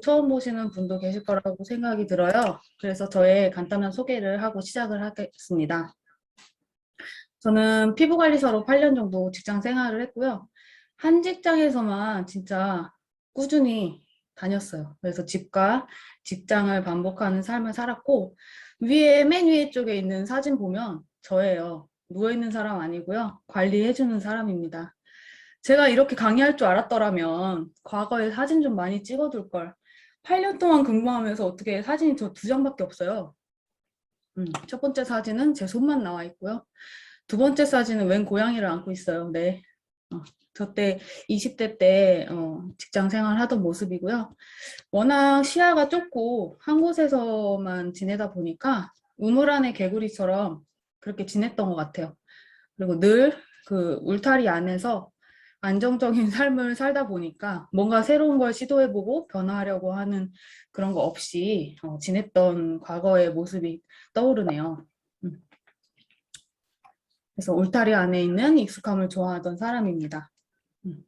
처음 보시는 분도 계실 거라고 생각이 들어요. 그래서 저의 간단한 소개를 하고 시작을 하겠습니다. 저는 피부관리사로 8년 정도 직장 생활을 했고요. 한 직장에서만 진짜 꾸준히 다녔어요. 그래서 집과 직장을 반복하는 삶을 살았고, 맨 위에 쪽에 있는 사진 보면 저예요. 누워있는 사람 아니고요. 관리해주는 사람입니다. 제가 이렇게 강의할 줄 알았더라면 과거에 사진 좀 많이 찍어둘 걸. 8년 동안 근무하면서 어떻게 사진이 저 2장밖에 없어요. 첫 번째 사진은 제 손만 나와 있고요. 두 번째 사진은 웬 고양이를 안고 있어요. 네. 저 때 20대 때 직장 생활하던 모습이고요. 워낙 시야가 좁고 한 곳에서만 지내다 보니까 우물 안의 개구리처럼 그렇게 지냈던 것 같아요. 그리고 늘 그 울타리 안에서 안정적인 삶을 살다 보니까 뭔가 새로운 걸 시도해보고 변화하려고 하는 그런 거 없이 지냈던 과거의 모습이 떠오르네요. 음. 그래서 울타리 안에 있는 익숙함을 좋아하던 사람입니다. 음.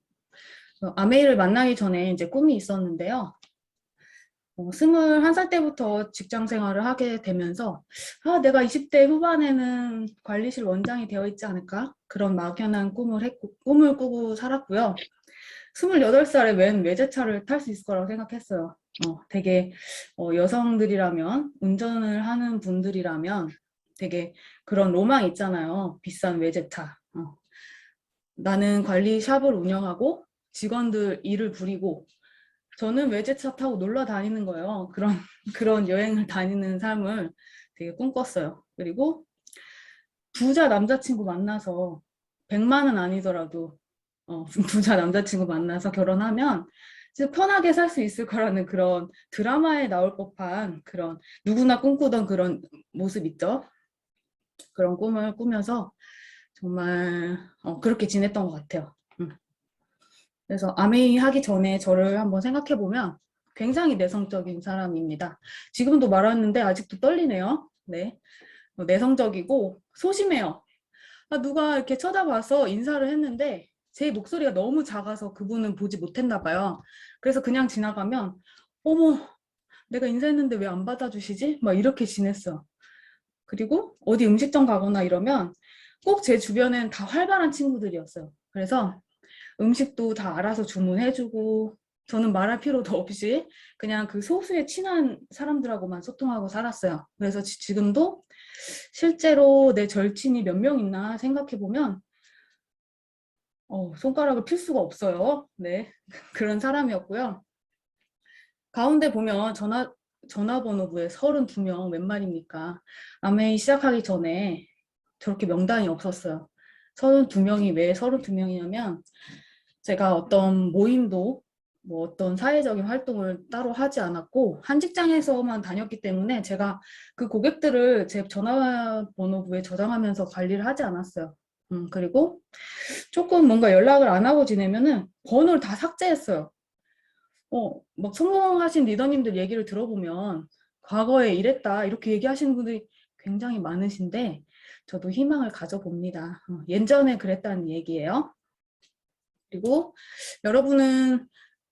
아메이를 만나기 전에 이제 꿈이 있었는데요. 21살 때부터 직장 생활을 하게 되면서 내가 20대 후반에는 관리실 원장이 되어 있지 않을까? 그런 막연한 꿈을 꾸고 살았고요. 28살에 웬 외제차를 탈 수 있을 거라고 생각했어요. 되게 여성들이라면, 운전을 하는 분들이라면 되게 그런 로망 있잖아요. 비싼 외제차. 나는 관리샵을 운영하고 직원들 일을 부리고 저는 외제차 타고 놀러 다니는 거예요. 그런 여행을 다니는 삶을 되게 꿈꿨어요. 그리고 부자 남자친구 만나서 100만은 아니더라도 부자 남자친구 만나서 결혼하면 진짜 편하게 살 수 있을 거라는 그런 드라마에 나올 법한 그런 누구나 꿈꾸던 그런 모습 있죠. 그런 꿈을 꾸면서 정말 그렇게 지냈던 것 같아요. 그래서 아메이 하기 전에 저를 한번 생각해 보면 굉장히 내성적인 사람입니다. 지금도 말하는데 아직도 떨리네요. 네. 내성적이고 소심해요. 누가 이렇게 쳐다봐서 인사를 했는데 제 목소리가 너무 작아서 그분은 보지 못했나 봐요. 그래서 그냥 지나가면 어머, 내가 인사했는데 왜 안 받아주시지? 막 이렇게 지냈어. 그리고 어디 음식점 가거나 이러면 꼭 제 주변엔 다 활발한 친구들이었어요. 그래서 음식도 다 알아서 주문해주고 저는 말할 필요도 없이 그냥 그 소수의 친한 사람들하고만 소통하고 살았어요. 그래서 지금도 실제로 내 절친이 몇 명 있나 생각해보면 손가락을 필 수가 없어요. 네, 그런 사람이었고요. 가운데 보면 전화번호부에 32명 웬 말입니까? 아메이 시작하기 전에 저렇게 명단이 없었어요. 32명이 왜 32명이냐면 제가 어떤 모임도 뭐 어떤 사회적인 활동을 따로 하지 않았고 한 직장에서만 다녔기 때문에 제가 그 고객들을 제 전화번호부에 저장하면서 관리를 하지 않았어요. 그리고 조금 뭔가 연락을 안 하고 지내면은 번호를 다 삭제했어요. 막 성공하신 리더님들 얘기를 들어보면 과거에 이랬다 이렇게 얘기하시는 분들이 굉장히 많으신데 저도 희망을 가져봅니다. 예전에 그랬다는 얘기예요. 그리고 여러분은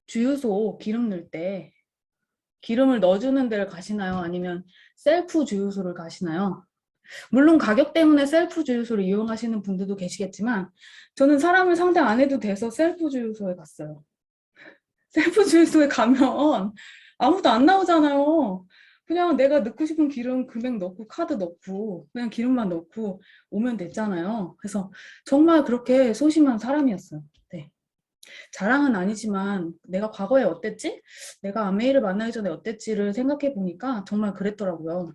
주유소 기름 넣을 때 기름을 넣어주는 데를 가시나요? 아니면 셀프 주유소를 가시나요? 물론 가격 때문에 셀프 주유소를 이용하시는 분들도 계시겠지만 저는 사람을 상대 안 해도 돼서 셀프 주유소에 갔어요. 셀프 주유소에 가면 아무도 안 나오잖아요. 그냥 내가 넣고 싶은 기름 금액 넣고 카드 넣고 그냥 기름만 넣고 오면 됐잖아요. 그래서 정말 그렇게 소심한 사람이었어요. 네. 자랑은 아니지만 내가 과거에 어땠지? 내가 아메이를 만나기 전에 어땠지를 생각해 보니까 정말 그랬더라고요.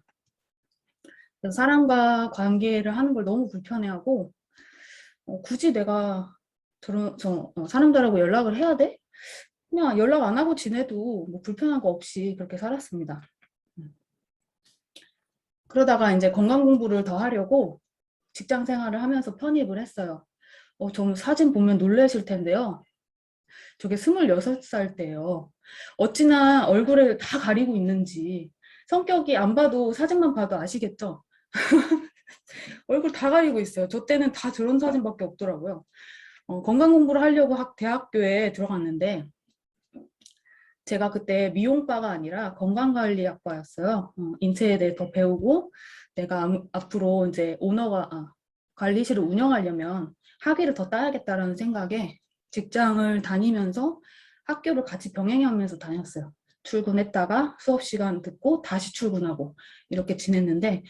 그래서 사람과 관계를 하는 걸 너무 불편해하고 굳이 내가 사람들하고 연락을 해야 돼? 그냥 연락 안 하고 지내도 뭐 불편한 거 없이 그렇게 살았습니다. 그러다가 이제 건강 공부를 더 하려고 직장 생활을 하면서 편입을 했어요. 좀 사진 보면 놀라실 텐데요. 저게 26살 때예요. 어찌나 얼굴을 다 가리고 있는지 성격이 안 봐도 사진만 봐도 아시겠죠? 얼굴 다 가리고 있어요. 저 때는 다 저런 사진밖에 없더라고요. 건강 공부를 하려고 대학교에 들어갔는데 제가 그때 미용과가 아니라 건강관리학과였어요. 인체에 대해 더 배우고 내가 앞으로 이제 관리실을 운영하려면 학위를 더 따야겠다라는 생각에 직장을 다니면서 학교를 같이 병행하면서 다녔어요. 출근했다가 수업 시간 듣고 다시 출근하고 이렇게 지냈는데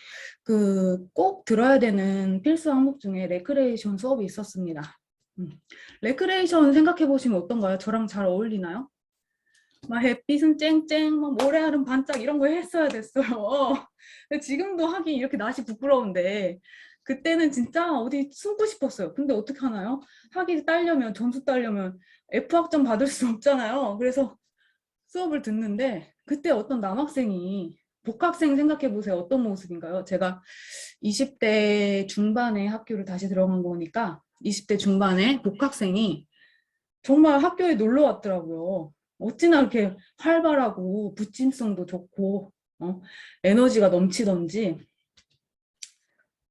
그 꼭 들어야 되는 필수 항목 중에 레크레이션 수업이 있었습니다. 레크레이션 생각해 보시면 어떤가요? 저랑 잘 어울리나요? 막 햇빛은 쨍쨍, 막 모래알은 반짝 이런 거 했어야 됐어요. 근데 지금도 하기 이렇게 낯이 부끄러운데 그때는 진짜 어디 숨고 싶었어요. 근데 어떻게 하나요? 학위 따려면 점수 따려면 F학점 받을 수 없잖아요. 그래서 수업을 듣는데 그때 어떤 남학생이 복학생 생각해 보세요. 어떤 모습인가요? 제가 20대 중반에 학교를 다시 들어간 거니까 20대 중반에 복학생이 정말 학교에 놀러 왔더라고요. 어찌나 이렇게 활발하고 부침성도 좋고 에너지가 넘치던지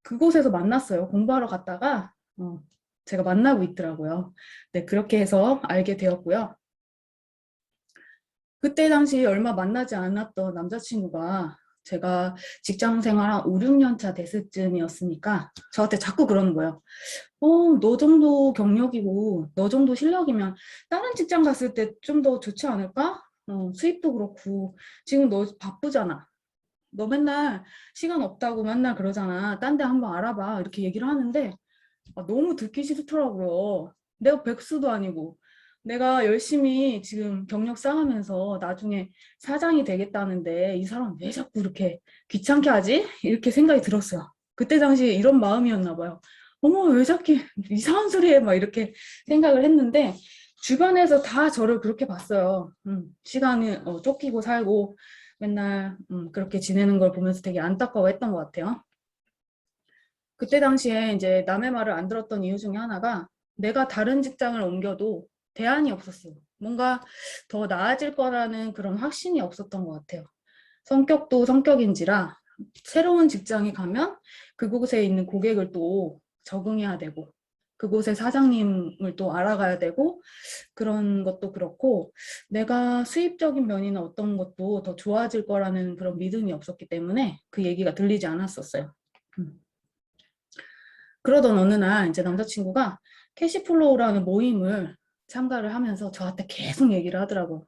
그곳에서 만났어요. 공부하러 갔다가 제가 만나고 있더라고요. 네, 그렇게 해서 알게 되었고요. 그때 당시 얼마 만나지 않았던 남자친구가 제가 직장 생활 한 5, 6년 차 됐을 쯤이었으니까 저한테 자꾸 그러는 거예요. 너 정도 경력이고 너 정도 실력이면 다른 직장 갔을 때 좀 더 좋지 않을까? 수입도 그렇고 지금 너 바쁘잖아. 너 맨날 시간 없다고 맨날 그러잖아. 딴 데 한번 알아봐. 이렇게 얘기를 하는데 너무 듣기 싫더라고요. 내가 백수도 아니고 내가 열심히 지금 경력 쌓으면서 나중에 사장이 되겠다는데 이 사람 왜 자꾸 이렇게 귀찮게 하지? 이렇게 생각이 들었어요. 그때 당시에 이런 마음이었나 봐요. 어머 왜 자꾸 이상한 소리 해? 막 이렇게 생각을 했는데 주변에서 다 저를 그렇게 봤어요. 시간이 쫓기고 살고 맨날 그렇게 지내는 걸 보면서 되게 안타까워했던 것 같아요. 그때 당시에 이제 남의 말을 안 들었던 이유 중에 하나가 내가 다른 직장을 옮겨도 대안이 없었어요. 뭔가 더 나아질 거라는 그런 확신이 없었던 것 같아요. 성격도 성격인지라 새로운 직장에 가면 그곳에 있는 고객을 또 적응해야 되고 그곳의 사장님을 또 알아가야 되고 그런 것도 그렇고 내가 수입적인 면이나 어떤 것도 더 좋아질 거라는 그런 믿음이 없었기 때문에 그 얘기가 들리지 않았었어요. 그러던 어느 날 이제 남자친구가 캐시플로우라는 모임을 참가를 하면서 저한테 계속 얘기를 하더라고요.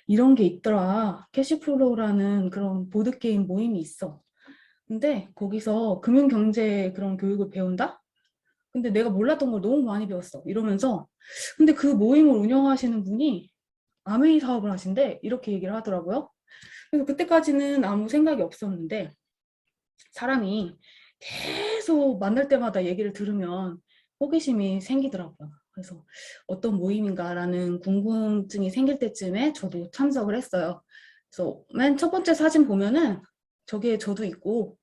이런 게 있더라. 캐시플로우라는 그런 보드게임 모임이 있어. 근데 거기서 금융경제 그런 교육을 배운다? 근데 내가 몰랐던 걸 너무 많이 배웠어. 이러면서 근데 그 모임을 운영하시는 분이 아메이 사업을 하신대. 이렇게 얘기를 하더라고요. 그래서 그때까지는 아무 생각이 없었는데 사람이 계속 만날 때마다 얘기를 들으면 호기심이 생기더라고요. 그래서 어떤 모임인가라는 궁금증이 생길 때쯤에 저도 참석을 했어요. 그래서 맨 첫 번째 사진 보면은 저기에 저도 있고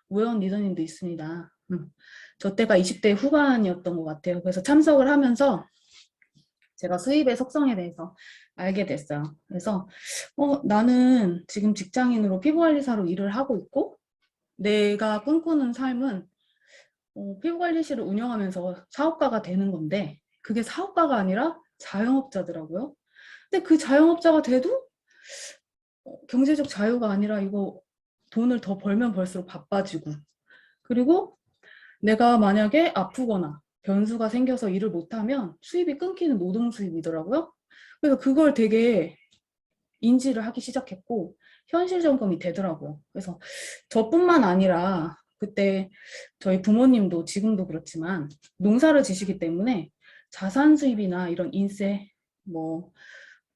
우연 리더님도 있습니다. 저 때가 20대 후반이었던 것 같아요. 그래서 참석을 하면서 제가 수입의 속성에 대해서 알게 됐어요. 그래서 나는 지금 직장인으로 피부관리사로 일을 하고 있고 내가 꿈꾸는 삶은 피부관리실을 운영하면서 사업가가 되는 건데 그게 사업가가 아니라 자영업자더라고요. 근데 그 자영업자가 돼도 경제적 자유가 아니라 이거 돈을 더 벌면 벌수록 바빠지고 그리고 내가 만약에 아프거나 변수가 생겨서 일을 못하면 수입이 끊기는 노동 수입이더라고요. 그래서 그걸 되게 인지를 하기 시작했고 현실 점검이 되더라고요. 그래서 저뿐만 아니라 그때 저희 부모님도 지금도 그렇지만 농사를 지시기 때문에 자산 수입이나 이런 인세, 뭐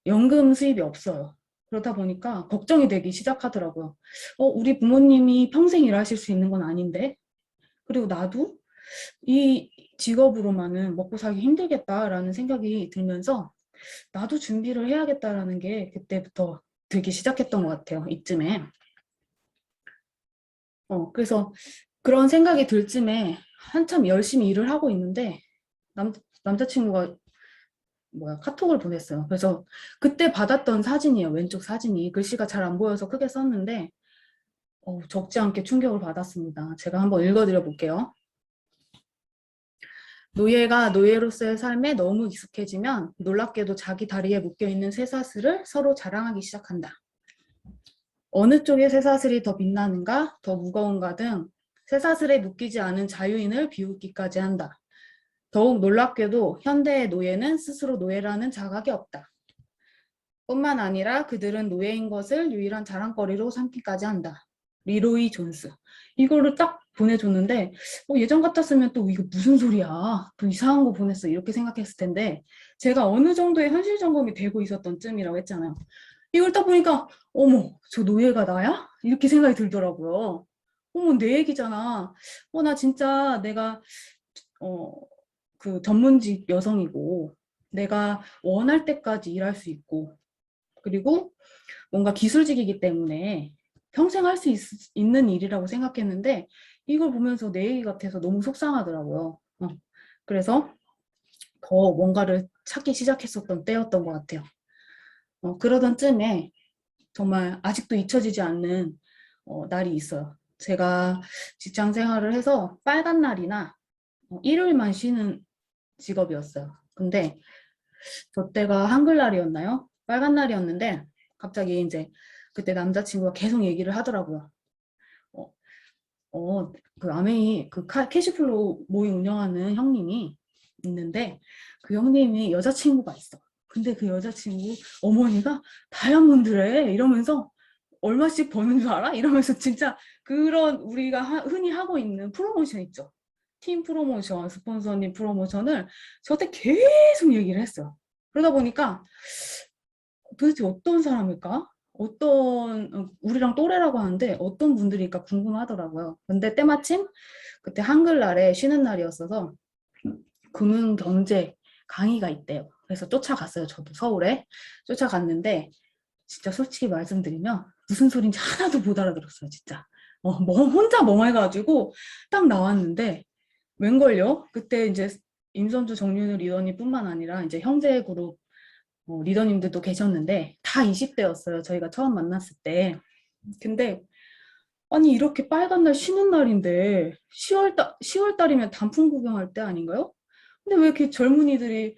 연금 수입이 없어요. 그러다 보니까 걱정이 되기 시작하더라고요. 우리 부모님이 평생 일하실 수 있는 건 아닌데 그리고 나도 이 직업으로만은 먹고 살기 힘들겠다라는 생각이 들면서 나도 준비를 해야겠다라는 게 그때부터 들기 시작했던 것 같아요. 이쯤에. 그래서 그런 생각이 들 쯤에 한참 열심히 일을 하고 있는데 남자친구가 카톡을 보냈어요. 그래서 그때 받았던 사진이에요. 왼쪽 사진이. 글씨가 잘 안 보여서 크게 썼는데 적지 않게 충격을 받았습니다. 제가 한번 읽어드려 볼게요. 노예가 노예로서의 삶에 너무 익숙해지면 놀랍게도 자기 다리에 묶여있는 쇠사슬을 서로 자랑하기 시작한다. 어느 쪽의 쇠사슬이 더 빛나는가, 더 무거운가 등 쇠사슬에 묶이지 않은 자유인을 비웃기까지 한다. 더욱 놀랍게도 현대의 노예는 스스로 노예라는 자각이 없다. 뿐만 아니라 그들은 노예인 것을 유일한 자랑거리로 삼기까지 한다. 리로이 존스. 이거를 딱 보내줬는데 예전 같았으면 또 이거 무슨 소리야. 또 이상한 거 보냈어. 이렇게 생각했을 텐데 제가 어느 정도의 현실 점검이 되고 있었던 쯤이라고 했잖아요. 이걸 딱 보니까 어머 저 노예가 나야? 이렇게 생각이 들더라고요. 어머 내 얘기잖아. 나 진짜 내가 그 전문직 여성이고 내가 원할 때까지 일할 수 있고 그리고 뭔가 기술직이기 때문에 평생 할 수 있는 일이라고 생각했는데 이걸 보면서 내 얘기 같아서 너무 속상하더라고요. 그래서 더 뭔가를 찾기 시작했었던 때였던 것 같아요. 그러던 쯤에 정말 아직도 잊혀지지 않는 날이 있어요. 제가 직장 생활을 해서 빨간 날이나 일요일만 쉬는 직업이었어요. 근데 저 때가 한글날이었나요? 빨간 날이었는데 갑자기 이제 그때 남자친구가 계속 얘기를 하더라고요. 어, 그 아메이 그 캐시플로우 모임 운영하는 형님이 있는데 그 형님이 여자친구가 있어. 근데 그 여자친구 어머니가 다이아몬드래 이러면서 얼마씩 버는 줄 알아? 이러면서 진짜 그런 우리가 흔히 하고 있는 프로모션 있죠. 팀 프로모션, 스폰서님 프로모션을 저한테 계속 얘기를 했어요. 그러다 보니까 도대체 어떤 사람일까? 우리랑 또래라고 하는데 어떤 분들일까 궁금하더라고요. 근데 때마침 그때 한글날에 쉬는 날이었어서 금융경제 강의가 있대요. 그래서 쫓아갔어요. 저도 서울에 쫓아갔는데 진짜 솔직히 말씀드리면 무슨 소린지 하나도 못 알아들었어요. 진짜. 혼자 멍해가지고 딱 나왔는데 웬걸요? 그때 이제 임선주 정윤우 리더님뿐만 아니라 이제 형제그룹 리더님들도 계셨는데 다 20대였어요. 저희가 처음 만났을 때. 근데 아니 이렇게 빨간 날 쉬는 날인데 10월 달이면 단풍 구경할 때 아닌가요? 근데 왜 이렇게 젊은이들이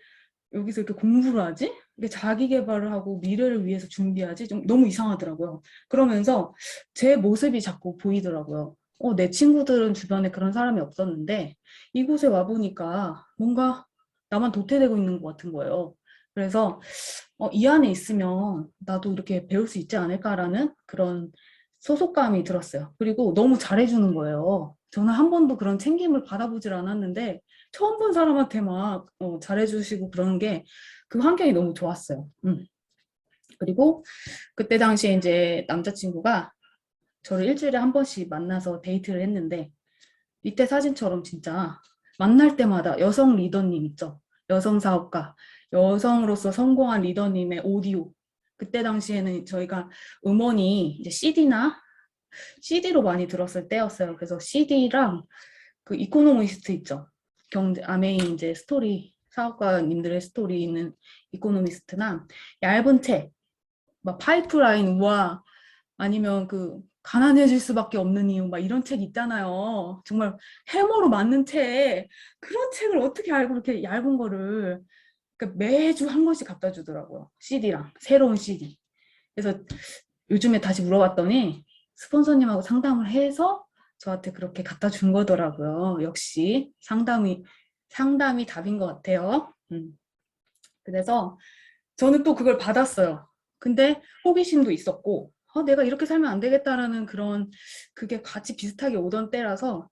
여기서 이렇게 공부를 하지? 이게 자기 개발을 하고 미래를 위해서 준비하지? 좀 너무 이상하더라고요. 그러면서 제 모습이 자꾸 보이더라고요. 내 친구들은 주변에 그런 사람이 없었는데 이곳에 와보니까 뭔가 나만 도태되고 있는 것 같은 거예요. 그래서 이 안에 있으면 나도 이렇게 배울 수 있지 않을까라는 그런 소속감이 들었어요. 그리고 너무 잘해주는 거예요. 저는 한 번도 그런 챙김을 받아보질 않았는데 처음 본 사람한테 막 잘해주시고 그러는 게 그 환경이 너무 좋았어요. 그리고 그때 당시에 이제 남자친구가 저를 일주일에 한 번씩 만나서 데이트를 했는데 이때 사진처럼 진짜 만날 때마다 여성 리더님 있죠. 여성 사업가, 여성으로서 성공한 리더님의 오디오. 그때 당시에는 저희가 음원이 이제 CD로 많이 들었을 때였어요. 그래서 CD랑 그 이코노미스트 있죠. 아메이 이제 스토리, 사업가님들의 스토리 있는 이코노미스트나 얇은 책, 막 파이프라인 우와 아니면 그 가난해질 수밖에 없는 이유 막 이런 책 있잖아요. 정말 해머로 맞는 책. 그런 책을 어떻게 알고 이렇게 얇은 거를 그러니까 매주 한 권씩 갖다 주더라고요. CD랑 새로운 CD. 그래서 요즘에 다시 물어봤더니 스폰서님하고 상담을 해서 저한테 그렇게 갖다 준 거더라고요. 역시 상담이 답인 것 같아요. 그래서 저는 또 그걸 받았어요. 근데 호기심도 있었고 내가 이렇게 살면 안 되겠다라는 그게 같이 비슷하게 오던 때라서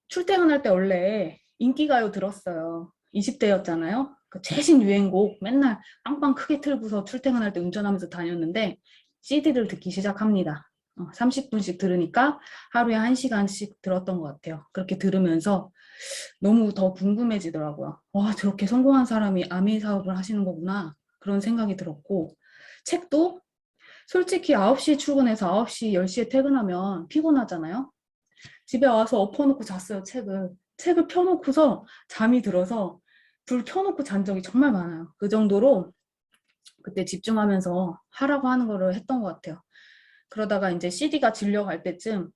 출퇴근할 때 원래 인기가요 들었어요. 20대였잖아요. 그 최신 유행곡 맨날 빵빵 크게 틀고서 출퇴근할 때 운전하면서 다녔는데 CD를 듣기 시작합니다. 30분씩 들으니까 하루에 1시간씩 들었던 것 같아요. 그렇게 들으면서 너무 더 궁금해지더라고요. 와, 저렇게 성공한 사람이 아메이 사업을 하시는 거구나. 그런 생각이 들었고 책도 솔직히 9시에 출근해서 9시, 10시에 퇴근하면 피곤하잖아요. 집에 와서 엎어놓고 잤어요, 책을. 책을 펴놓고서 잠이 들어서 불 켜놓고 잔 적이 정말 많아요. 그 정도로 그때 집중하면서 하라고 하는 거를 했던 것 같아요. 그러다가 이제 CD가 질려갈 때쯤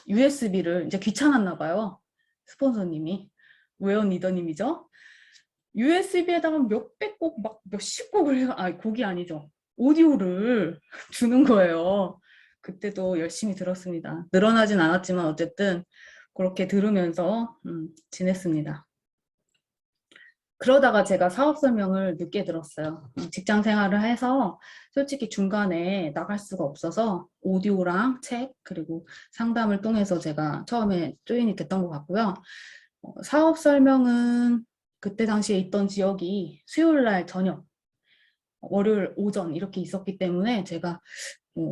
USB를 이제 귀찮았나 봐요. 스폰서님이. 외연 리더님이죠. USB에다가 몇백 곡, 막 몇십 곡을, 곡이 아니죠. 오디오를 주는 거예요. 그때도 열심히 들었습니다. 늘어나진 않았지만 어쨌든 그렇게 들으면서 지냈습니다. 그러다가 제가 사업 설명을 늦게 들었어요. 직장 생활을 해서 솔직히 중간에 나갈 수가 없어서 오디오랑 책 그리고 상담을 통해서 제가 처음에 조인이 됐던 것 같고요. 사업 설명은 그때 당시에 있던 지역이 수요일 날 저녁, 월요일 오전 이렇게 있었기 때문에 제가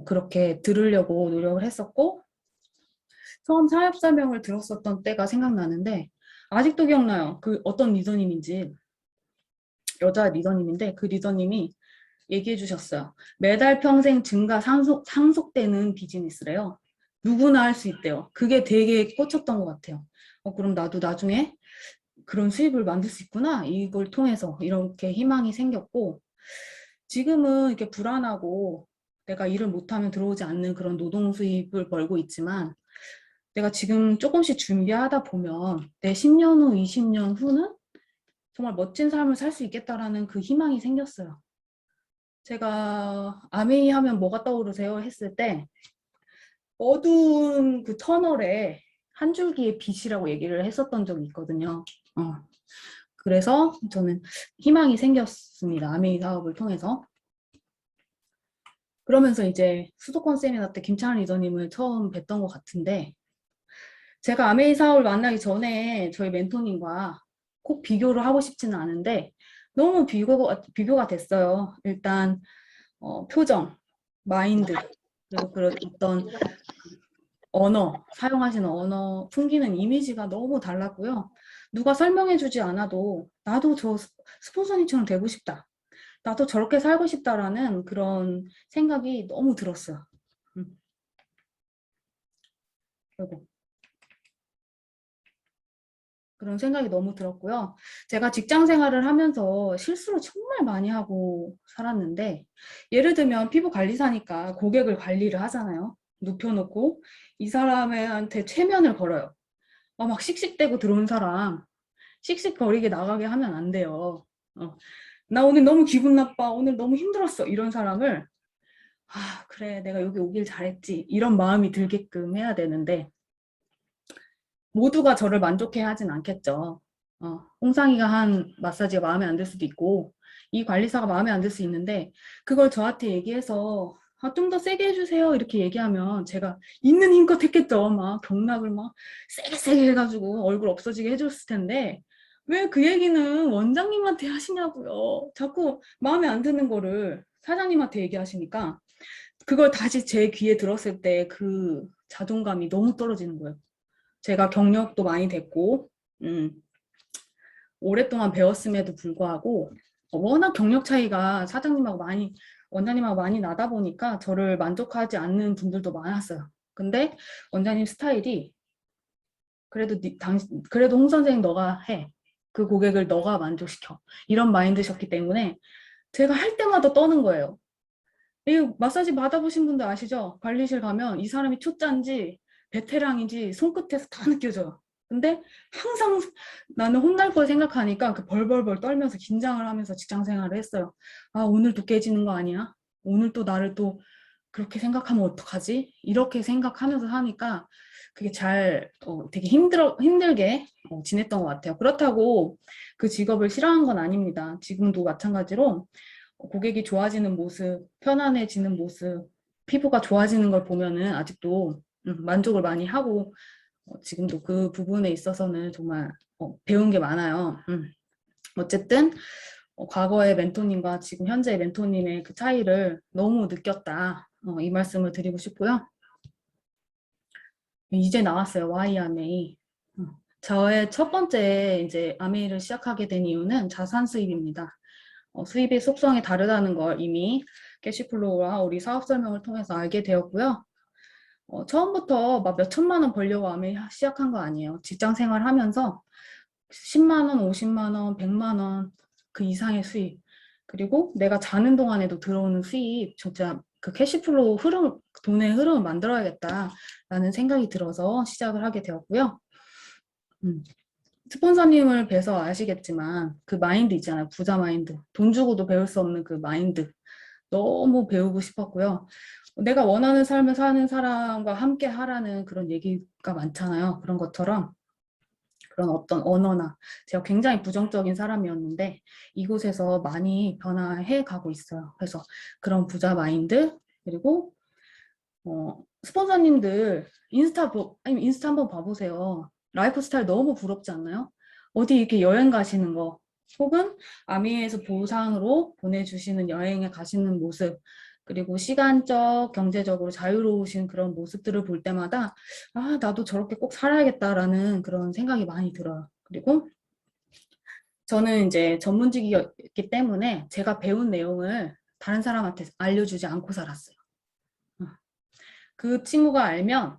그렇게 들으려고 노력을 했었고 처음 사업 설명을 들었었던 때가 생각나는데 아직도 기억나요. 그 어떤 리더님인지. 여자 리더님인데 그 리더님이 얘기해 주셨어요. 매달 평생 증가 상속되는 비즈니스래요. 누구나 할 수 있대요. 그게 되게 꽂혔던 것 같아요. 그럼 나도 나중에 그런 수입을 만들 수 있구나. 이걸 통해서 이렇게 희망이 생겼고 지금은 이렇게 불안하고 내가 일을 못하면 들어오지 않는 그런 노동 수입을 벌고 있지만 내가 지금 조금씩 준비하다 보면 내 10년 후, 20년 후는 정말 멋진 삶을 살 수 있겠다라는 그 희망이 생겼어요. 제가 아메이 하면 뭐가 떠오르세요? 했을 때 어두운 그 터널에 한 줄기의 빛이라고 얘기를 했었던 적이 있거든요. 그래서 저는 희망이 생겼습니다. 아메이 사업을 통해서. 그러면서 이제 수도권 세미나 때 김찬 리더님을 처음 뵀던 것 같은데 제가 아메이 사업을 만나기 전에 저희 멘토님과 꼭 비교를 하고 싶지는 않은데 너무 비교가 됐어요. 일단 표정, 마인드, 그리고 그런 어떤 언어, 사용하시는 언어, 풍기는 이미지가 너무 달랐고요. 누가 설명해주지 않아도 나도 저 스폰서님처럼 되고 싶다. 나도 저렇게 살고 싶다라는 그런 생각이 너무 들었어요. 그리고 그런 생각이 너무 들었고요. 제가 직장 생활을 하면서 실수를 정말 많이 하고 살았는데 예를 들면 피부 관리사니까 고객을 관리를 하잖아요. 눕혀놓고 이 사람한테 최면을 걸어요. 막 씩씩대고 들어온 사람 씩씩거리게 나가게 하면 안 돼요. 나 오늘 너무 기분 나빠. 오늘 너무 힘들었어. 이런 사람을 그래 내가 여기 오길 잘했지. 이런 마음이 들게끔 해야 되는데 모두가 저를 만족해 하진 않겠죠. 홍상이가 한 마사지가 마음에 안 들 수도 있고 이 관리사가 마음에 안 들 수 있는데 그걸 저한테 얘기해서 좀 더 세게 해주세요 이렇게 얘기하면 제가 있는 힘껏 했겠죠. 막 경락을 막 세게 해가지고 얼굴 없어지게 해줬을 텐데 왜 그 얘기는 원장님한테 하시냐고요. 자꾸 마음에 안 드는 거를 사장님한테 얘기하시니까 그걸 다시 제 귀에 들었을 때 그 자존감이 너무 떨어지는 거예요. 제가 경력도 많이 됐고 오랫동안 배웠음에도 불구하고 워낙 경력 차이가 사장님하고 많이 원장님하고 많이 나다 보니까 저를 만족하지 않는 분들도 많았어요. 근데 원장님 스타일이 그래도 홍 선생 너가 해. 그 고객을 너가 만족시켜. 이런 마인드셨기 때문에 제가 할 때마다 떠는 거예요. 이 마사지 받아보신 분들 아시죠? 관리실 가면 이 사람이 초짜인지 베테랑인지 손끝에서 다 느껴져요. 근데 항상 나는 혼날 걸 생각하니까 그 벌벌벌 떨면서 긴장을 하면서 직장 생활을 했어요. 오늘 또 깨지는 거 아니야? 오늘 또 나를 또 그렇게 생각하면 어떡하지? 이렇게 생각하면서 하니까 그게 되게 힘들게 지냈던 것 같아요. 그렇다고 그 직업을 싫어한 건 아닙니다. 지금도 마찬가지로 고객이 좋아지는 모습, 편안해지는 모습, 피부가 좋아지는 걸 보면은 아직도 만족을 많이 하고 지금도 그 부분에 있어서는 정말 배운 게 많아요. 어쨌든 과거의 멘토님과 지금 현재의 멘토님의 그 차이를 너무 느꼈다. 이 말씀을 드리고 싶고요. 이제 나왔어요. Y 아메이. 저의 첫 번째 이제 아메이를 시작하게 된 이유는 자산 수입입니다. 수입의 속성이 다르다는 걸 이미 캐시플로우와 우리 사업 설명을 통해서 알게 되었고요. 처음부터 막 몇 천만 원 벌려고 아메이 시작한 거 아니에요. 직장 생활 하면서 10만 원, 50만 원, 100만 원 그 이상의 수입 그리고 내가 자는 동안에도 들어오는 수입 진짜 그 캐시플로우 돈의 흐름을 만들어야겠다라는 생각이 들어서 시작을 하게 되었고요. 스폰서님을 뵈서 아시겠지만 그 마인드 있잖아요. 부자 마인드. 돈 주고도 배울 수 없는 그 마인드. 너무 배우고 싶었고요. 내가 원하는 삶을 사는 사람과 함께 하라는 그런 얘기가 많잖아요. 그런 것처럼 그런 어떤 언어나 제가 굉장히 부정적인 사람이었는데 이곳에서 많이 변화해 가고 있어요. 그래서 그런 부자 마인드 그리고 스폰서님들 아니 인스타 한번 봐보세요. 라이프 스타일 너무 부럽지 않나요? 어디 이렇게 여행 가시는 거 혹은 아미에서 보상으로 보내주시는 여행에 가시는 모습 그리고 시간적, 경제적으로 자유로우신 그런 모습들을 볼 때마다 아, 나도 저렇게 꼭 살아야겠다라는 그런 생각이 많이 들어요. 그리고 저는 이제 전문직이었기 때문에 제가 배운 내용을 다른 사람한테 알려주지 않고 살았어요. 그 친구가 알면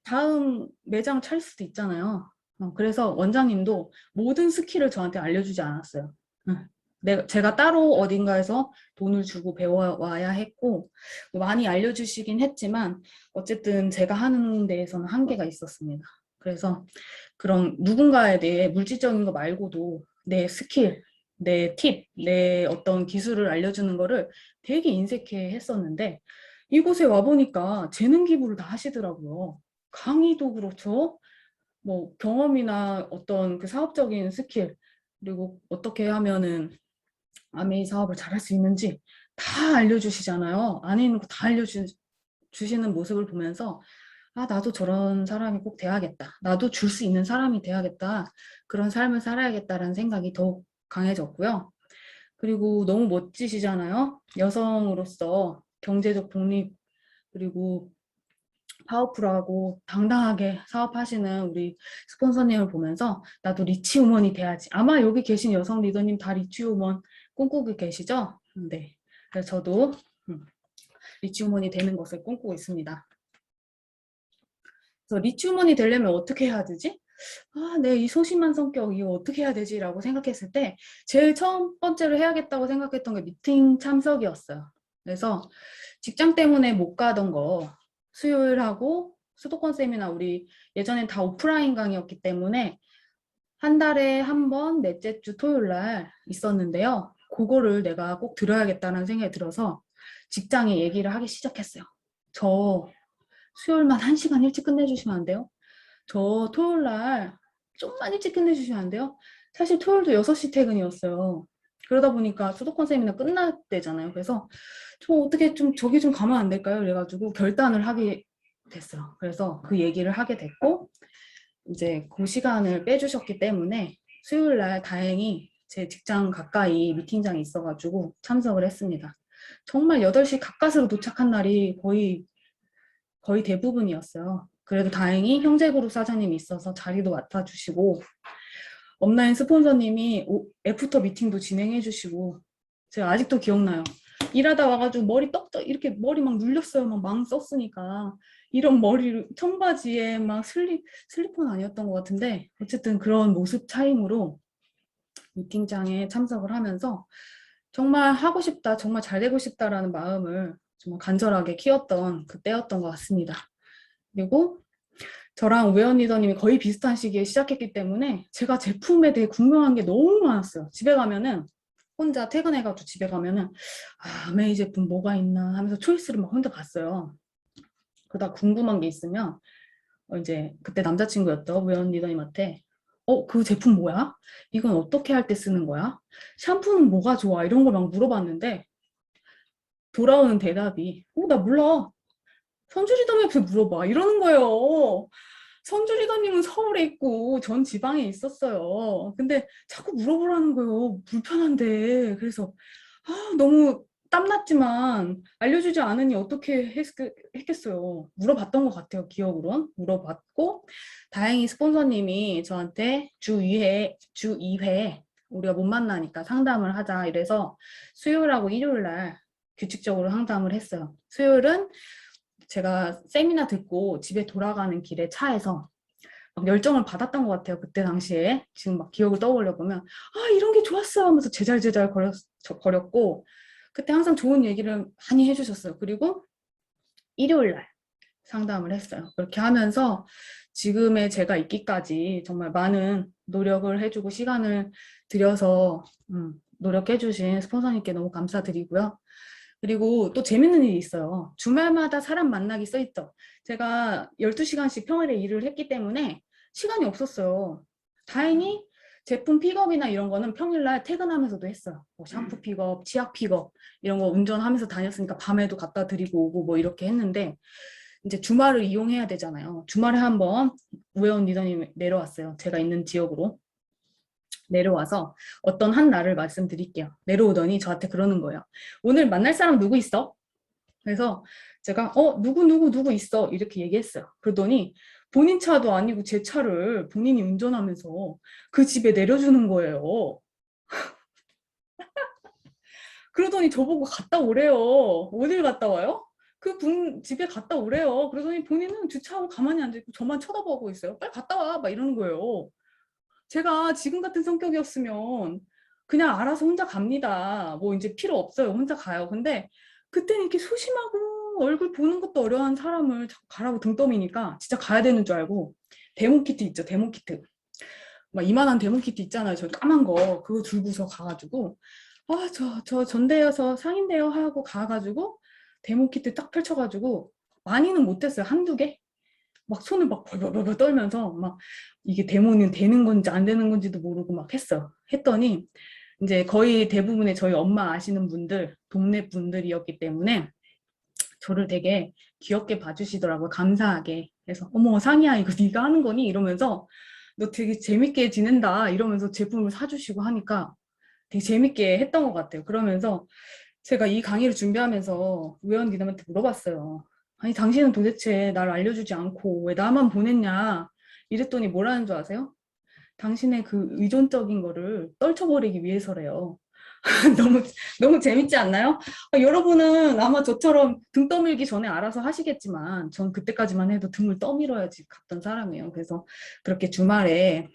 다음 매장 찰 수도 있잖아요. 그래서 원장님도 모든 스킬을 저한테 알려주지 않았어요. 제가 따로 어딘가에서 돈을 주고 배워와야 했고 많이 알려주시긴 했지만 어쨌든 제가 하는 데에서는 한계가 있었습니다. 그래서 그런 누군가에 대해 물질적인 거 말고도 내 스킬, 내 팁, 내 어떤 기술을 알려주는 거를 되게 인색해 했었는데 이곳에 와보니까 재능 기부를 다 하시더라고요. 강의도 그렇죠. 뭐 경험이나 어떤 그 사업적인 스킬 그리고 어떻게 하면은 아메이 사업을 잘할 수 있는지 다 알려주시잖아요. 안에 있는 거 다 알려주시는 모습을 보면서 아 나도 저런 사람이 꼭 돼야겠다. 나도 줄 수 있는 사람이 돼야겠다. 그런 삶을 살아야겠다라는 생각이 더욱 강해졌고요. 그리고 너무 멋지시잖아요. 여성으로서 경제적 독립 그리고 파워풀하고 당당하게 사업하시는 우리 스폰서님을 보면서 나도 리치우먼이 돼야지. 아마 여기 계신 여성 리더님 다 리치우먼 꿈꾸고 계시죠? 네. 그래서 저도 리치우먼이 되는 것을 꿈꾸고 있습니다. 그래서 리치우먼이 되려면 어떻게 해야 되지? 아, 내 이 소심한 성격 이거 어떻게 해야 되지? 라고 생각했을 때 제일 첫 번째로 해야겠다고 생각했던 게 미팅 참석이었어요. 그래서 직장 때문에 못 가던 거 수요일하고 수도권 세미나 우리 예전엔 다 오프라인 강의였기 때문에 한 달에 한 번 넷째 주 토요일 날 있었는데요. 그거를 내가 꼭 들어야겠다는 생각이 들어서 직장에 얘기를 하기 시작했어요. 저 수요일만 1시간 일찍 끝내주시면 안 돼요? 저 토요일 날 좀만 일찍 끝내주시면 안 돼요? 사실 토요일도 6시 퇴근이었어요. 그러다 보니까 수도권 세미나 끝났대잖아요. 그래서 저 어떻게 좀 저기 좀 가면 안 될까요? 그래가지고 결단을 하게 됐어요. 그래서 그 얘기를 하게 됐고 이제 그 시간을 빼주셨기 때문에 수요일 날 다행히 제 직장 가까이 미팅장이 있어가지고 참석을 했습니다. 정말 8시 가까스로 도착한 날이 거의 대부분이었어요. 그래도 다행히 형제그룹 사장님이 있어서 자리도 맡아주시고 업라인 스폰서님이 애프터 미팅도 진행해 주시고 제가 아직도 기억나요. 일하다 와가지고 머리 떡떡 이렇게 머리 막 눌렸어요. 막 망 썼으니까 이런 머리를 청바지에 막 슬리퍼는 아니었던 것 같은데 어쨌든 그런 모습 차림으로 미팅장에 참석을 하면서 정말 하고 싶다, 정말 잘 되고 싶다라는 마음을 정말 간절하게 키웠던 그때였던 것 같습니다. 그리고 저랑 우연 리더님이 거의 비슷한 시기에 시작했기 때문에 제가 제품에 대해 궁금한 게 너무 많았어요. 집에 가면은 혼자 퇴근해가지고 집에 가면은 아, 아메이 제품 뭐가 있나 하면서 초이스를 막 혼자 봤어요. 그러다 궁금한 게 있으면 이제 그때 남자친구였던 우연 리더님한테 그 제품 뭐야? 이건 어떻게 할 때 쓰는 거야? 샴푸는 뭐가 좋아? 이런 걸 막 물어봤는데 돌아오는 대답이 나 몰라. 선주리더님한테 물어봐. 이러는 거예요. 선주 리더님은 서울에 있고 전 지방에 있었어요. 근데 자꾸 물어보라는 거예요. 불편한데. 그래서 너무 땀났지만 알려주지 않으니 어떻게 했겠어요. 물어봤던 것 같아요. 기억으론. 물어봤고 다행히 스폰서님이 저한테 주 2회 우리가 못 만나니까 상담을 하자 이래서 수요일하고 일요일 날 규칙적으로 상담을 했어요. 수요일은 제가 세미나 듣고 집에 돌아가는 길에 차에서 막 열정을 받았던 것 같아요. 그때 당시에. 지금 막 기억을 떠올려 보면 이런 게 좋았어 하면서 제잘제잘 거렸고 그때 항상 좋은 얘기를 많이 해주셨어요. 그리고 일요일 날 상담을 했어요. 그렇게 하면서 지금의 제가 있기까지 정말 많은 노력을 해주고 시간을 들여서 노력해주신 스폰서님께 너무 감사드리고요. 그리고 또 재밌는 일이 있어요. 주말마다 사람 만나기 써있죠. 제가 12시간씩 평일에 일을 했기 때문에 시간이 없었어요. 다행히 제품 픽업이나 이런 거는 평일날 퇴근하면서도 했어요. 뭐 샴푸 픽업, 치약 픽업 이런 거 운전하면서 다녔으니까 밤에도 갖다 드리고 오고 뭐 이렇게 했는데 이제 주말을 이용해야 되잖아요. 주말에 한번 우회원 리더님 내려왔어요. 제가 있는 지역으로. 내려와서 어떤 한 날을 말씀드릴게요. 내려오더니 저한테 그러는 거예요. 오늘 만날 사람 누구 있어? 그래서 제가 누구 있어 이렇게 얘기했어요. 그러더니 본인 차도 아니고 제 차를 본인이 운전하면서 그 집에 내려주는 거예요. 그러더니 저보고 갔다 오래요. 어딜 갔다 와요? 그 분 집에 갔다 오래요. 그러더니 본인은 주차하고 가만히 앉아있고 저만 쳐다보고 있어요. 빨리 갔다 와 막 이러는 거예요. 제가 지금 같은 성격이었으면 그냥 알아서 혼자 갑니다. 뭐 이제 필요 없어요. 혼자 가요. 근데 그때는 이렇게 소심하고 얼굴 보는 것도 어려운 사람을 자꾸 가라고 등 떠미니까 진짜 가야 되는 줄 알고 데모키트 있죠. 데모키트. 막 이만한 데모키트 있잖아요. 저 까만 거. 그거 들고서 가가지고 저 전대여서 상인대요 하고 가가지고 데모키트 딱 펼쳐가지고 많이는 못했어요. 한두 개? 막 손을 막 벌벌벌 떨면서 막 이게 데모는 되는 건지 안 되는 건지도 모르고 막 했어요. 했더니 이제 거의 대부분의 저희 엄마 아시는 분들, 동네 분들이었기 때문에 저를 되게 귀엽게 봐주시더라고요. 감사하게. 그래서 어머 상이야 이거 네가 하는 거니? 이러면서 너 되게 재밌게 지낸다 이러면서 제품을 사주시고 하니까 되게 재밌게 했던 것 같아요. 그러면서 제가 이 강의를 준비하면서 우연 리더한테 물어봤어요. 아니 당신은 도대체 나를 알려주지 않고 왜 나만 보냈냐 이랬더니 뭐라는 줄 아세요? 당신의 그 의존적인 거를 떨쳐버리기 위해서래요. 너무 너무 재밌지 않나요? 여러분은 아마 저처럼 등 떠밀기 전에 알아서 하시겠지만 전 그때까지만 해도 등을 떠밀어야지 갔던 사람이에요. 그래서 그렇게 주말에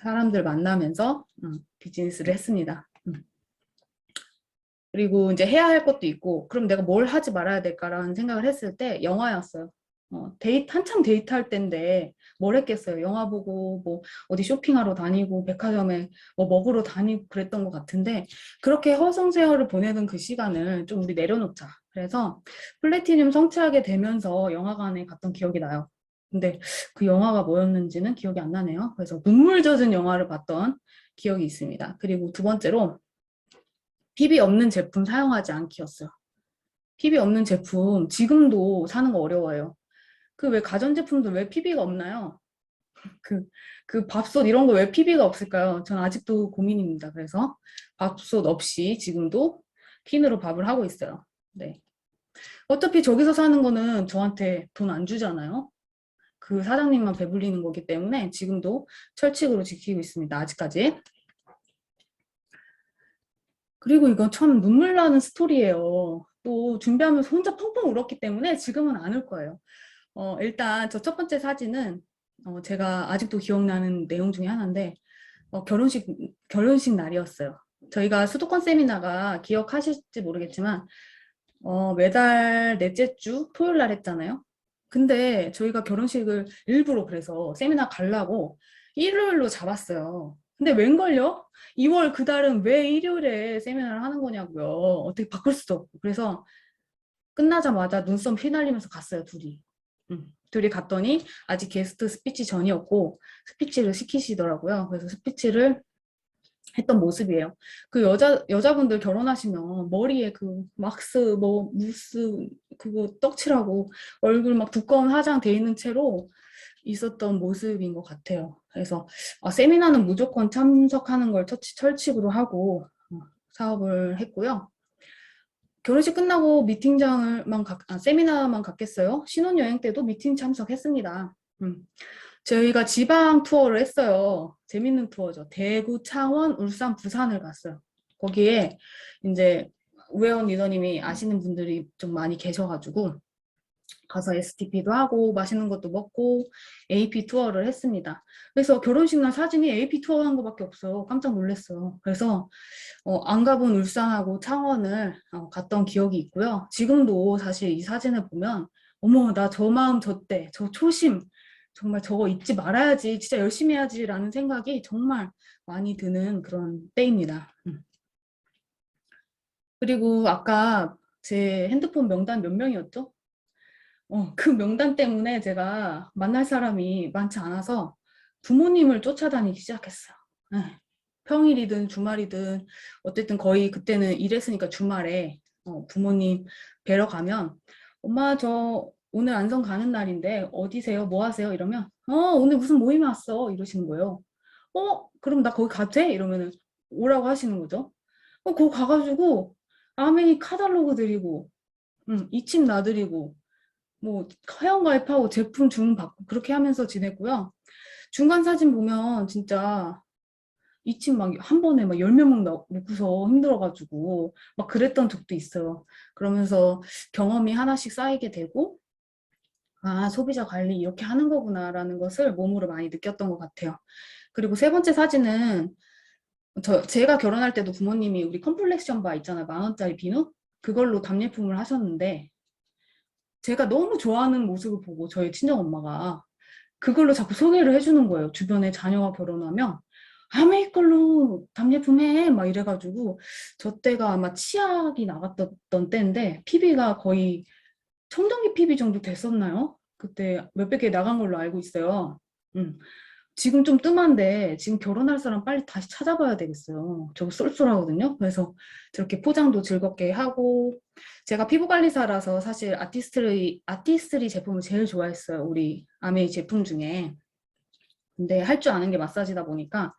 사람들 만나면서 비즈니스를 했습니다. 그리고 이제 해야 할 것도 있고 그럼 내가 뭘 하지 말아야 될까라는 생각을 했을 때 영화였어요. 한참 데이트할 때인데 뭘 했겠어요. 영화 보고 뭐 어디 쇼핑하러 다니고 백화점에 뭐 먹으러 다니고 그랬던 것 같은데 그렇게 허송세월을 보내던 그 시간을 좀 우리 내려놓자. 그래서 플래티늄 성취하게 되면서 영화관에 갔던 기억이 나요. 근데 그 영화가 뭐였는지는 기억이 안 나네요. 그래서 눈물 젖은 영화를 봤던 기억이 있습니다. 그리고 두 번째로 PB 없는 제품 사용하지 않기였어요. PB 없는 제품 지금도 사는 거 어려워요. 그 왜 가전제품들 왜 PB가 없나요? 그 밥솥 이런 거 왜 PB가 없을까요? 전 아직도 고민입니다. 그래서 밥솥 없이 지금도 핀으로 밥을 하고 있어요. 네. 어차피 저기서 사는 거는 저한테 돈 안 주잖아요. 그 사장님만 배불리는 거기 때문에 지금도 철칙으로 지키고 있습니다. 아직까지. 그리고 이건 참 눈물 나는 스토리예요. 또 준비하면서 혼자 펑펑 울었기 때문에 지금은 안 울 거예요. 일단 저 첫 번째 사진은 제가 아직도 기억나는 내용 중에 하나인데 결혼식 날이었어요. 저희가 수도권 세미나가 기억하실지 모르겠지만 매달 넷째 주 토요일 날 했잖아요. 근데 저희가 결혼식을 일부러 그래서 세미나 가려고 일요일로 잡았어요. 근데 웬걸요? 2월 그 달은 왜 일요일에 세미나를 하는 거냐고요. 어떻게 바꿀 수도 없고. 그래서 끝나자마자 눈썹 휘날리면서 갔어요, 둘이. 둘이 갔더니 아직 게스트 스피치 전이었고 스피치를 시키시더라고요. 그래서 스피치를 했던 모습이에요. 그 여자분들 결혼하시면 머리에 그 막스 뭐 무스 그거 떡칠하고 얼굴 막 두꺼운 화장 돼 있는 채로 있었던 모습인 것 같아요. 그래서 세미나는 무조건 참석하는 걸 철칙으로 하고 사업을 했고요. 결혼식 끝나고 세미나만 갔겠어요. 신혼여행 때도 미팅 참석했습니다. 저희가 지방 투어를 했어요. 재밌는 투어죠. 대구, 창원, 울산, 부산을 갔어요. 거기에 이제 우회원 리더님이 아시는 분들이 좀 많이 계셔가지고 가서 STP도 하고 맛있는 것도 먹고 AP 투어를 했습니다. 그래서 결혼식 날 사진이 AP 투어 한 거밖에 없어요. 깜짝 놀랐어요. 그래서 안 가본 울산하고 창원을 갔던 기억이 있고요. 지금도 사실 이 사진을 보면 어머, 나 저 마음 저때, 저 초심, 정말 저거 잊지 말아야지, 진짜 열심히 해야지라는 생각이 정말 많이 드는 그런 때입니다. 그리고 아까 제 핸드폰 명단 몇 명이었죠? 그 명단 때문에 제가 만날 사람이 많지 않아서 부모님을 쫓아다니기 시작했어요. 네. 평일이든 주말이든 어쨌든 거의 그때는 일했으니까 주말에 부모님 뵈러 가면 엄마 저 오늘 안성 가는 날인데 어디세요? 뭐 하세요? 이러면 오늘 무슨 모임 왔어 이러시는 거예요. 그럼 나 거기 가도 돼? 이러면은 오라고 하시는 거죠. 거기 가가지고 아메이 카달로그 드리고 이침 놔드리고 뭐 회원가입하고 제품 주문받고 그렇게 하면서 지냈고요. 중간 사진 보면 진짜 이 층 막 한 번에 막 10명 놓고서 힘들어가지고 막 그랬던 적도 있어요. 그러면서 경험이 하나씩 쌓이게 되고 아, 소비자 관리 이렇게 하는 거구나라는 것을 몸으로 많이 느꼈던 것 같아요. 그리고 세 번째 사진은 제가 결혼할 때도 부모님이 우리 컴플렉션 바 있잖아요. 10,000원짜리 비누? 그걸로 답례품을 하셨는데 제가 너무 좋아하는 모습을 보고 저희 친정엄마가 그걸로 자꾸 소개를 해주는 거예요. 주변에 자녀가 결혼하면 아메이 걸로 답례품 해 막 이래가지고 저 때가 아마 치약이 나갔던 때인데 PB가 거의 청정기 PB 정도 됐었나요? 그때 몇백 개 나간 걸로 알고 있어요. 음. 지금 좀 뜸한데 지금 결혼할 사람 빨리 다시 찾아봐야 되겠어요. 저 쏠쏠하거든요. 그래서 저렇게 포장도 즐겁게 하고 제가 피부관리사라서 사실 아티스트리 제품을 제일 좋아했어요. 우리 아메이 제품 중에. 근데 할 줄 아는 게 마사지다 보니까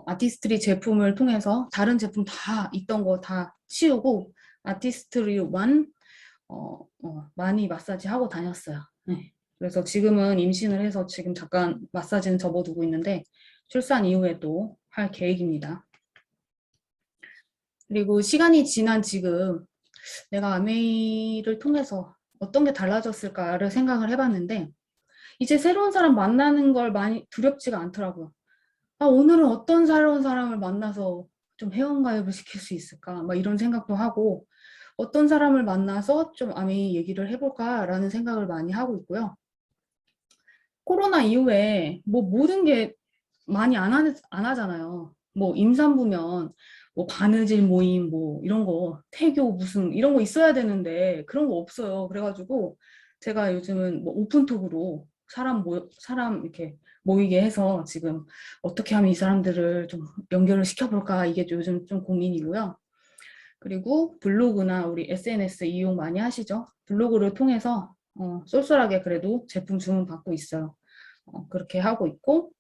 아티스트리 제품을 통해서 다른 제품 다 있던 거 다 치우고 아티스트리만 많이 마사지 하고 다녔어요. 네. 그래서 지금은 임신을 해서 지금 잠깐 마사지는 접어두고 있는데 출산 이후에 또 할 계획입니다. 그리고 시간이 지난 지금 내가 아메이를 통해서 어떤 게 달라졌을까를 생각을 해봤는데 이제 새로운 사람 만나는 걸 많이 두렵지가 않더라고요. 아, 오늘은 어떤 새로운 사람을 만나서 좀 회원가입을 시킬 수 있을까? 막 이런 생각도 하고 어떤 사람을 만나서 좀 아메이 얘기를 해볼까라는 생각을 많이 하고 있고요. 코로나 이후에 뭐 모든 게 많이 안 하잖아요. 뭐 임산부면 뭐 바느질 모임 뭐 이런 거 태교 무슨 이런 거 있어야 되는데 그런 거 없어요. 그래가지고 제가 요즘은 뭐 오픈톡으로 사람 이렇게 모이게 해서 지금 어떻게 하면 이 사람들을 좀 연결을 시켜볼까 이게 요즘 좀 고민이고요. 그리고 블로그나 우리 SNS 이용 많이 하시죠? 블로그를 통해서 쏠쏠하게 그래도 제품 주문 받고 있어요. 그렇게 하고 있고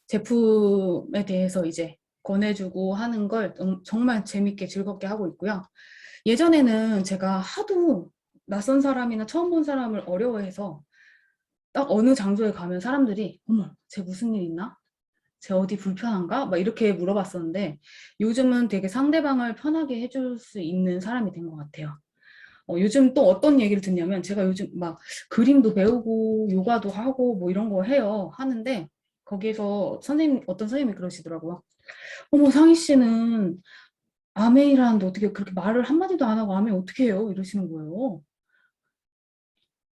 제품에 대해서 이제 권해주고 하는 걸 정말 재밌게 즐겁게 하고 있고요. 예전에는 제가 하도 낯선 사람이나 처음 본 사람을 어려워해서 딱 어느 장소에 가면 사람들이 어머, 쟤 무슨 일 있나? 쟤 어디 불편한가? 막 이렇게 물어봤었는데 요즘은 되게 상대방을 편하게 해줄 수 있는 사람이 된 것 같아요. 요즘 또 어떤 얘기를 듣냐면 제가 요즘 막 그림도 배우고 요가도 하고 뭐 이런 거 해요. 하는데 거기에서 어떤 선생님이 그러시더라고요. 어머, 상희 씨는 아메이라는데 어떻게 그렇게 말을 한마디도 안 하고 아메이 어떻게 해요? 이러시는 거예요.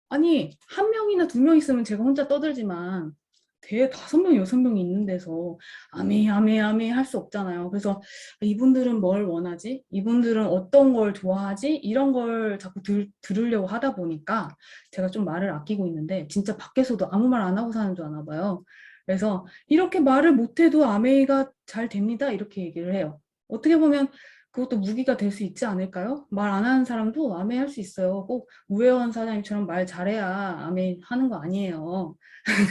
아니, 한 명이나 두 명 있으면 제가 혼자 떠들지만 대 5명, 6명이 있는 데서 아메이, 아메이, 아메이 할 수 없잖아요. 그래서 이분들은 뭘 원하지? 이분들은 어떤 걸 좋아하지? 이런 걸 자꾸 들으려고 하다 보니까 제가 좀 말을 아끼고 있는데 진짜 밖에서도 아무 말 안 하고 사는 줄 아나 봐요. 그래서 이렇게 말을 못해도 아메이가 잘 됩니다. 이렇게 얘기를 해요. 어떻게 보면 그것도 무기가 될 수 있지 않을까요? 말 안 하는 사람도 아메이 할 수 있어요. 꼭 우회원 사장님처럼 말 잘해야 아메이 하는 거 아니에요.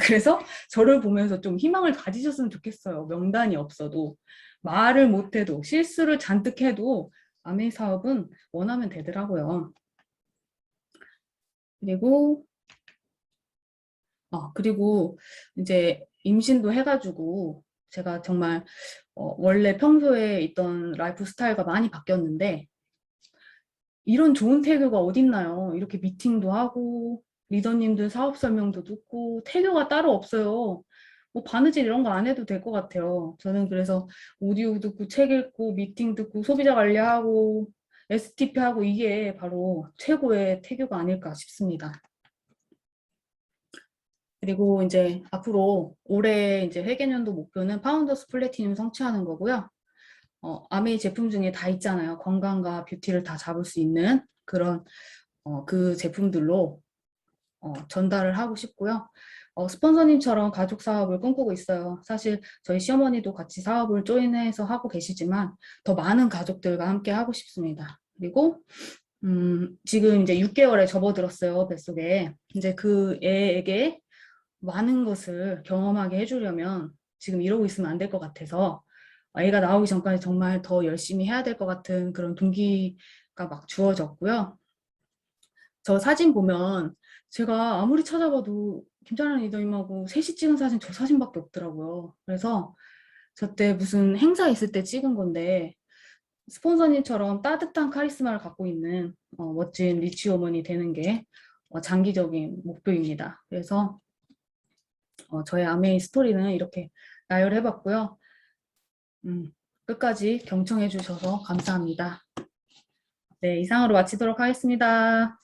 그래서 저를 보면서 좀 희망을 가지셨으면 좋겠어요. 명단이 없어도. 말을 못해도 실수를 잔뜩 해도 아메이 사업은 원하면 되더라고요. 그리고 그리고 이제 임신도 해가지고 제가 정말 원래 평소에 있던 라이프 스타일과 많이 바뀌었는데 이런 좋은 태교가 어딨나요? 이렇게 미팅도 하고 리더님들 사업 설명도 듣고 태교가 따로 없어요. 뭐 바느질 이런 거 안 해도 될 것 같아요. 저는 그래서 오디오 듣고 책 읽고 미팅 듣고 소비자 관리하고 STP하고 이게 바로 최고의 태교가 아닐까 싶습니다. 그리고 이제 앞으로 올해 이제 회계년도 목표는 파운더스 플래티늄 성취하는 거고요. 아메이 제품 중에 다 있잖아요. 건강과 뷰티를 다 잡을 수 있는 그런 그 제품들로 전달을 하고 싶고요. 스폰서님처럼 가족 사업을 꿈꾸고 있어요. 사실 저희 시어머니도 같이 사업을 조인해서 하고 계시지만 더 많은 가족들과 함께 하고 싶습니다. 그리고 지금 이제 6개월에 접어들었어요, 뱃속에. 이제 그 애에게 많은 것을 경험하게 해주려면 지금 이러고 있으면 안 될 것 같아서 애가 나오기 전까지 정말 더 열심히 해야 될 것 같은 그런 동기가 막 주어졌고요. 저 사진 보면 제가 아무리 찾아봐도 김자랑 리더님하고 셋이 찍은 사진 저 사진밖에 없더라고요. 그래서 저 때 무슨 행사 있을 때 찍은 건데 스폰서님처럼 따뜻한 카리스마를 갖고 있는 멋진 리치 어머니 되는 게 장기적인 목표입니다. 그래서 저의 아메이 스토리는 이렇게 나열해봤고요. 끝까지 경청해 주셔서 감사합니다. 네, 이상으로 마치도록 하겠습니다.